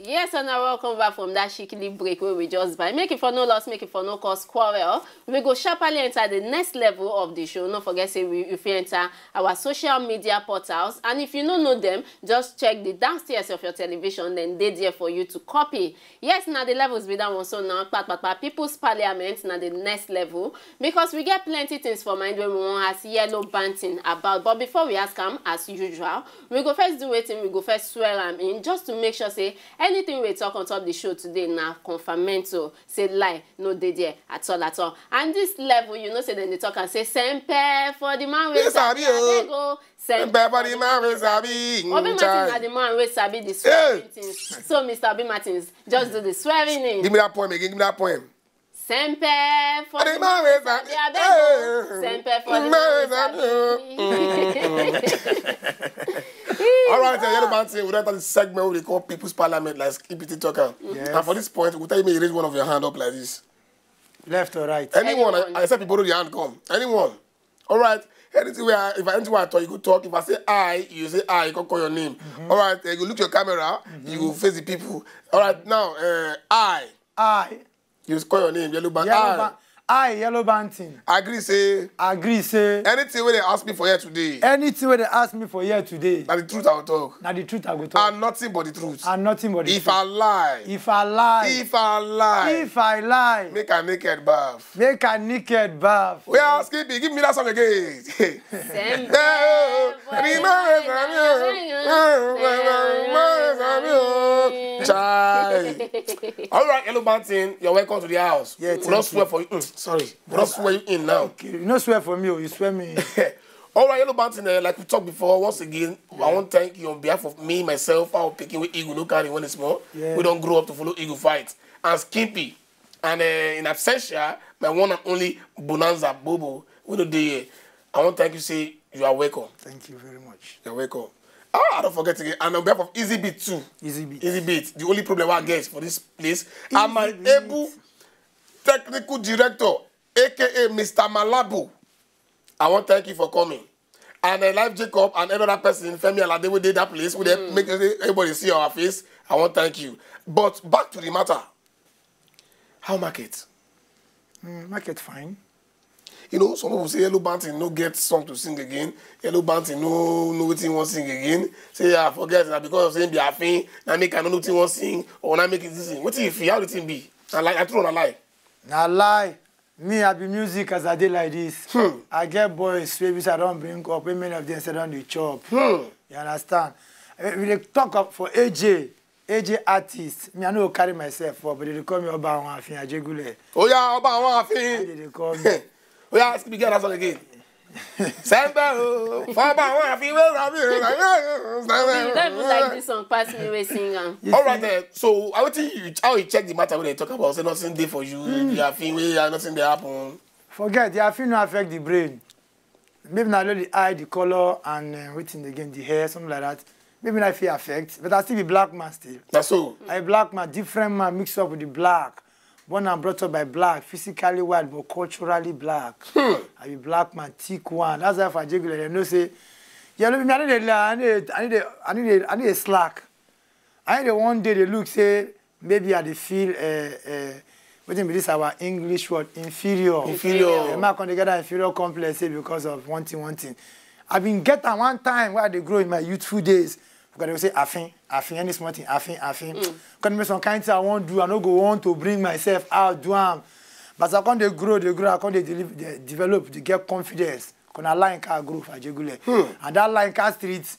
Yes, and welcome back from that shikily break where we just buy. Make it for no loss, make it for no cause quarrel. We go sharply enter the next level of the show. Don't forget, say if you enter our social media portals, and if you don't know them, just check the downstairs of your television, then they're there for you to copy. Yes, now the levels be that one, so now People's Parliament now the next level, because we get plenty things for mind when we want to yellow banting about. But before we ask them, as usual, we go first do it and we go first swear them in, just to make sure say anything we talk on top of the show today now confirmento, say lie, no dey there at all. And this level, you know, say then they talk and say sempe for the man with sabi, go sempe for the man with sabi. Obi Martins are the man with sabi the swearing things. So Mr. Obi Martins, just do the swearing in. Give me that poem again. Give me that poem. Sempe for the man with sabi, sempe for the man with sabi. All right, Yellow Banting, we don't have this segment where they call People's Parliament, like keep it talking. Yes. And for this point, we'll tell you raise one of your hand up like this. Left or right? Anyone. I said people do the hand come. Anyone. All right. Anything where if I talk, you go talk. If I say I, you say I, you can call your name. All right, you look your camera, you go face the people. All right, now, I. You call your name, Yellow Banting. Yellow Banting. Agree, say. Anything where they ask me for here today. Anything where they ask me for here today. Now the truth I will talk. Now the truth I will talk. And nothing but the truth. And nothing but the truth. If I lie. Make a naked bath. We are skipping. Give me that song again. All right, Yellow Banting, you're welcome to the house. Yeah, we don't swear for you. Sorry, we don't swear you in now. Okay. You don't swear for me, you swear me. All right, Yellow Banting, like we talked before, once again, I want to thank you on behalf of me, myself, our picking with Eagle, no carry when it's small. Yeah. We don't grow up to follow Eagle fight. And Skimpy, and in absentia, my one and only Bonanza Bobo, we don't do here. I want to thank you, say you are welcome. Thank you very much. You're welcome. I don't forget again. And on behalf of Easy Beat too. Easy Beat. The only problem I get for this place, I'm my able technical director, aka Mr. Malabo. I want to thank you for coming. And Live Jacob and every other person in Femi Alade who did that place, who they make everybody see our face. I want to thank you. But back to the matter. How market? Market fine. You know, some people say Yellow Banting no get song to sing again. Yellow Banting no what he wants sing again. Say I forget that because of saying be a thing, now make I know what he wants sing or not make it sing. What if how the thing be? I throw a lie. Now lie. Me I be music as I did like this. I get boys, babies I don't bring up, many of them say don't they chop. You understand? We they talk up for AJ artist. Me I know carry myself for, but they call me Oba Wanfin Ajegule. Oh yeah, Oba Wanfin. They call me. Oh yeah, ask me get that song again. You don't even like this song, pass me away singing. All right then. So how you check the matter when they talk about say nothing there for you, you are feeling nothing there happen. Forget, the feeling no affect the brain. Maybe not the eye, the color, and waiting again, the hair, something like that. Maybe not feel affect, but I still be black man still. That's so. I black man, different man mixed up with the black. Born and brought up by black, physically white, but culturally black. I be black man, thick one. That's why for Jiggle, you know, say, yeah, look, I need a slack. I need one day they look, say, maybe I feel, what do you mean, this our English word, inferior. I'm not going to get an inferior complex because of one thing. I've been getting one time while they grow in my youthful days. Because they say, any small thing, Because me some kind of thing I want to do, I don't go want to bring myself out, do them. But I can't grow, I can't develop, they get confidence. Because I line car grow for Jegule. And that line car streets,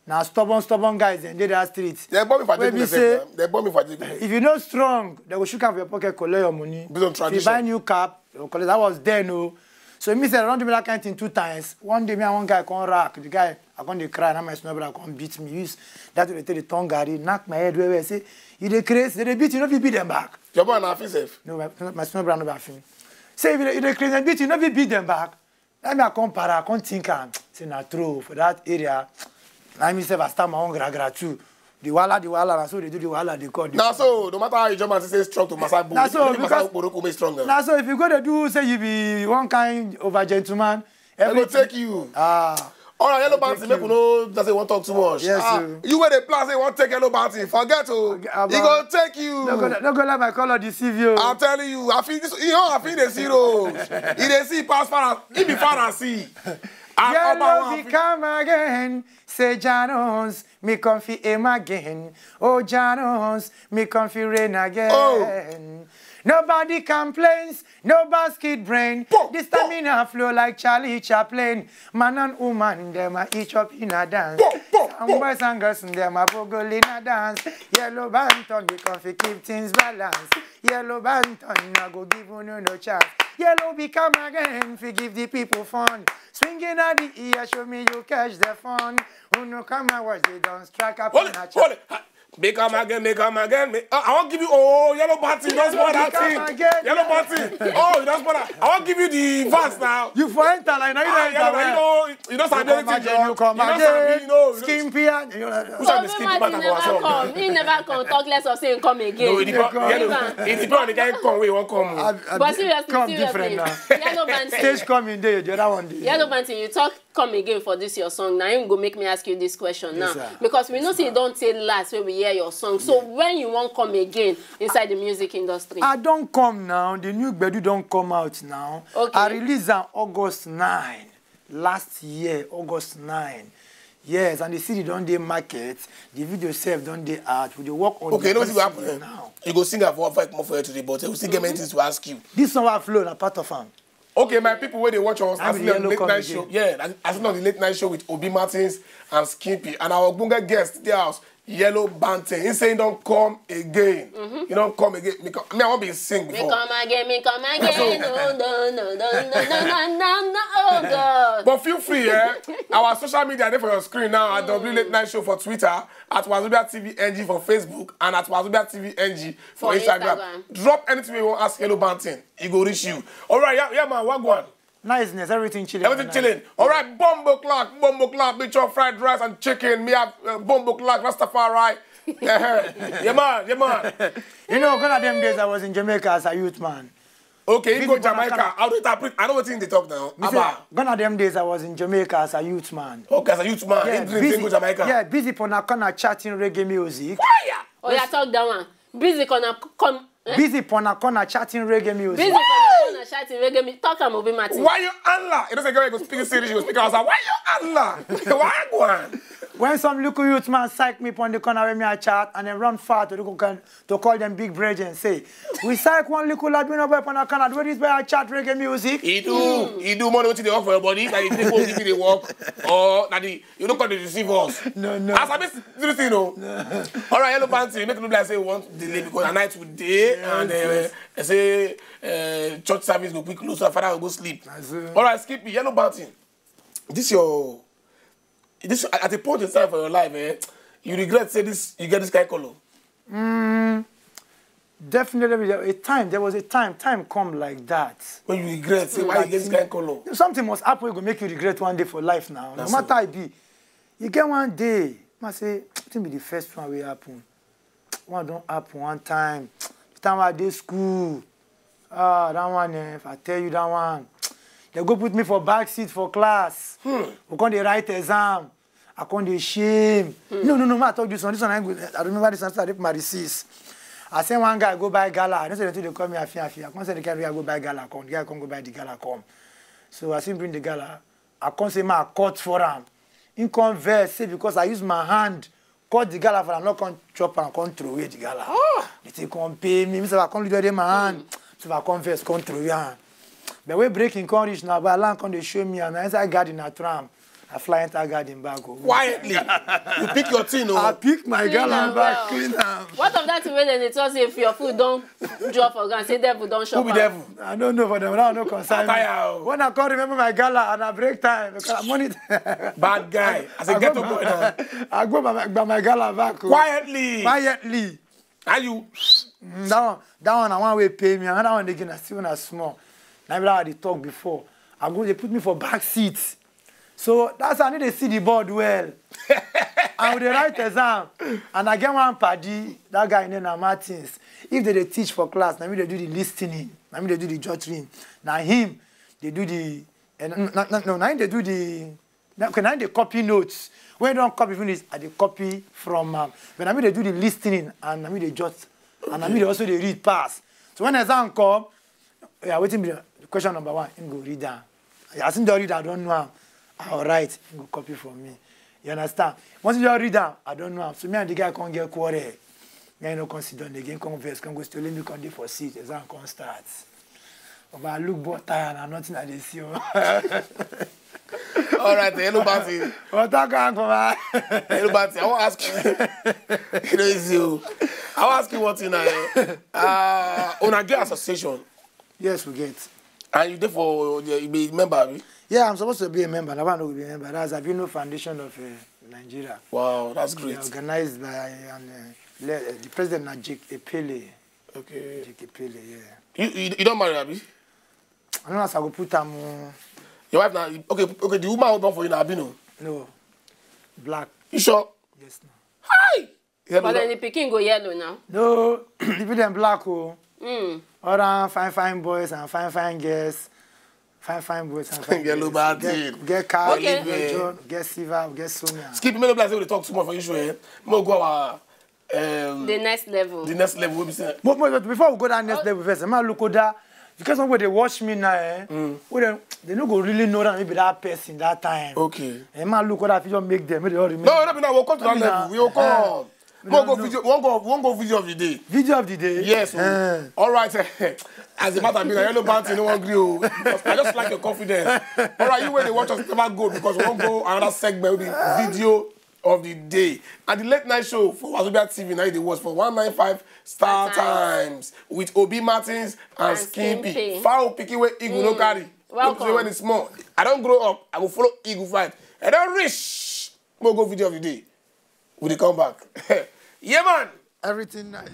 now stubborn guys, and they that streets. They bomb me for Jegule. If you're not strong, they will shoot out of your pocket, collect your money. If you buy a new cap, that was there, no. So me said, I don't do that kind of thing 2 times. One day, me and one guy come rack. The guy, I come to cry, and my small brother come beat me. Use that to take the tongue, Gary, knock my head where I say, you dey crazy, they beat you, not beat them back. Your boy not safe. No, my small brother not back. Say, if they crazy and beat you, not beat them back. Let me come para, I come think, say, not true for that area. I myself, I start my own gra too. The wala, and so they do the wala, they call. Now so, no matter how you jump and say strong to Masabu, now so, because Boroko make stronger. Now so, if you go to do, say you be one kind of a gentleman, I will take you. All All right, yellow bounty, make we know doesn't want to talk too much. Yes, you where the plan say want to take yellow bounty, forget to. He gonna take you. Don't go let my color deceive you. I'm telling you, I feel this, I feel the zeros. He they see pass far, he be far and see. Yellow be come again, say Janos, me come fi aim again. Oh Janos, me come fi rain again. Oh. Nobody complains, no basket brain. This stamina flow like Charlie Chaplin. Man and woman, them a each up in a dance. Some boys and girls, them a bogle in a dance. Yellow Banton, we come fi keep things balanced. Yellow Banton, I go give you no chance. Yellow be come again, fi give the people fun. Swinging at the ear, show me you catch the fun. Who no come and watch, they don't strike up in a chat. Hold it. Make come again. I won't give you, yellow party, don't spoil that thing. Yellow party. Oh, you don't spoil that. I won't give you the verse now. You for enter like now, you don't sabi anything, John. You come again, skimpy and... Who said the skimpy part of our song? He never come, talk less of saying come again. No, it depends on the guy come, we won't come. But seriously, different now. Yellow Banty. Stage coming day, the other one day. Yellow Banty, you talk come again for this your song. Now you go make me ask you this question now. Sir. Because we know say you don't say last when we hear your song. So when you won't come again inside the music industry? I don't come now. The new Gbedu don't come out now. Okay. I released on August 9. Last year, August 9. Yes, and the CD don't dey market. The video self don't dey art. We dey work on okay, the no, what happen now. You go sing a 4 or 5 more for you today, but we still get many things to ask you. This song I flow na part of them. Okay, my people, where they watch us, I the on the late night show. Yeah, I on the late night show with Obi Martins and Skimpy. And our bunga guest, their house, Yellow Banty. He saying don't come again. You don't come again. I want to be sing before. Me come again. No, oh God. But feel free, our social media there for your screen now at W Late Night Show for Twitter, at Wazobia TV NG for Facebook, and at Wazobia TV NG for Instagram. Drop anything you want to ask Yellow Banty. He go reach you. All right, yeah, man, what one? Niceness, everything chilling. Everything chilling. All right, bombo clock, bitch of fried rice and chicken. Me have bombo clock, Rastafari. Yeah, man. You know, one of them days I was in Jamaica as a youth man. Okay, you go Jamaica. How do you interpret? I know what thing they talk now. One of them days I was in Jamaica as a youth man. Okay, as a youth man. Yeah, busy, go Jamaica. Yeah, busy on a corner chatting reggae music. Fire! Oh, yeah, talk that one. Busy gonna come. Busy on a corner chatting reggae music. Busy gonna shouting reggae music. Talk about Obi Martin. Why you Allah? It doesn't go go speak English. You speak. I was like, why you Allah? Why go on? When some little youth man psych me on the corner when me a chat and then run far to call them big brethren and say, we psych one little lad we no boy on the corner, do this by a chat reggae music. He do more than what they work for your body, like if people give you the work, or that you don't call the deceive us. No. As I miss this thing, no. All right, Yellow Banty, make it look like say we want delay because at night today and I say church service go quick close so father will go sleep. All right, skip me, Yellow Banty. This at a point in time for your life, you regret say this, you get this kind of color. Definitely, there was a time come like that. When you regret, say why you get this kind of color. Something must happen, it will make you regret one day for life now. No matter it be. You get one day, I say, I think be the first one will happen. One don't happen one time. The time I did school. That one, if I tell you that one. They go put me for back seat for class. We can't write exam. I can't shame. No, I told you this one I remember this one, I did my receipts. I sent one guy go buy gala. I don't say they call me a fia. I can't say the guy go buy gala. The guy can't go buy the gala come. So I see him bring the gala. I can't say my cut for him. In converse, say because I use my hand, cut the gala for him, not come chop and come throw away the gala. They say come pay me. So I can't do it in my hand. So I confess, come throw away. But we breaking can't reach now, but Allah can't show me and I got in a tram. I fly into a garden back. Quietly. You pick your thing, no? I pick my gala back, clean them. What of that way then it was if your food don't drop for ground, say devil don't shop. Who be devil? I don't know for them, I don't concern me. When I can't remember my gala and I break time, because I'm money. Bad guy. I say get up boy now. I go by my gala back. Quietly. Are you? That one I want to pay me, another one they get still when I small. Now I had talk before. They put me for back seats. So that's how I need to see the board well. And with the right exam, and I get one paddy, that guy named Martins. If they teach for class, now they do the listening, now they do the judging. Now him, they do the now they do the Now they copy notes. When you don't copy finish, I they copy from when I mean they do the listening and I mean they jot and I mean they also they read pass. So when exam come, yeah, waiting me question number 1, him go read down. I think the read I don't know. I'll write, him go copy from me. You understand? Once you read down, I don't know. So me and the guy can't get quarrel. Me no consider the game converse, can go still let me come there for seat, exam can start. But I look both tired and nothing I see. All right, hello, Batty. What I can for my Hello, Batty. I want to ask you. You know, it's you. I want to ask you what in on a gay association. Yes, we get. And you therefore you be a member, abi? Yeah, I'm supposed to be a member. Now I don't be a member. That's Avino Foundation of Nigeria. Wow, that's great. Organized by the president, Najik Epele. Okay. Najik Epele, yeah. You don't marry, abi? I don't know if I go put them. Your wife now, okay, the woman who born for you now, Abino. No, black. You sure? Yes, no. Hi! But then the Peking go yellow now. No, people them black, oh. Other fine boys and fine girls. Fine boys and fine Yellow girls. bad Get Carl, Okay. get John, get Siva, get Sonia. Skip me, no blast, they talk too much for you, sure, eh? We'll go our, The next level. the next level, we'll be saying. But before we go that next level first, I'm going to look at that. Because when they watch me now, they don't go really know that maybe that person that time. Okay. And man, look what that video make them. Make they all remember. No, now we'll come to that level. We'll come. We'll go video of the day. Video of the day. Yes. All right. As a matter of fact, yellow bounty, no one agree. Because I just like your confidence. All right, you when they watch us never go because we won't go another segment with the video of the day. And the late night show for Wazobia TV now they watch for 195 Star Times with Obi Martins and Skimpy. Foul picking where Eagle no carry. Welcome. When it's small. I don't grow up. I will follow Eagle fight. I don't reach. We'll go video of the day. Will they come back? Yeah, man. Everything nice.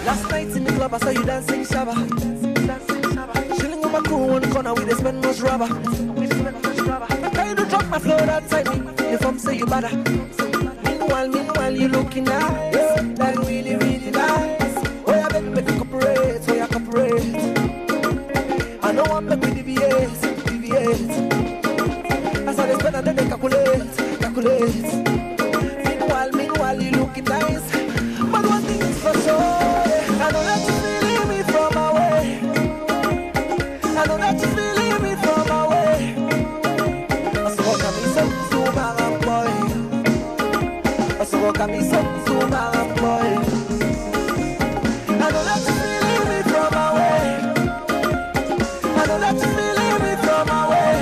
Last night in the club, I saw you dancing Shabba. Chilling with my crew one corner, we they spend much rubber. I try to drop my flow outside me. You from say you better. Meanwhile, you looking nice. Like really nice. Oh, yeah, baby, make you cooperate. Oh, yeah, cooperate. I know I'm make we deviate. As I spend and then they calculate. Meanwhile, you looking nice. But one thing is for sure, I know that you feeling me from away. I know that you feeling me from away. I saw what me so my boy. I saw what me so my boy. I know that you feeling me from away. I know that you feeling me from away.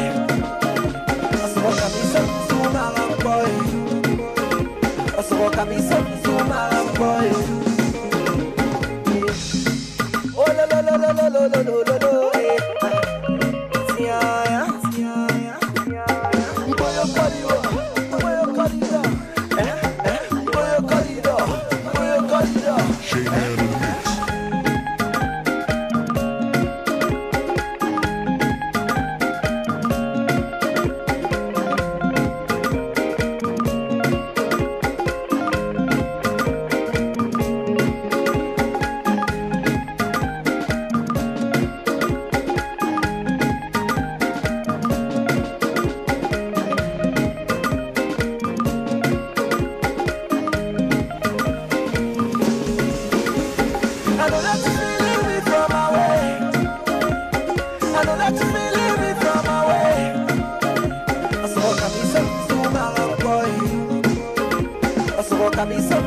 I saw what me so my boy. I saw what me so my boy. Lo, eh. Yeah. Boy, your corridor. sabi so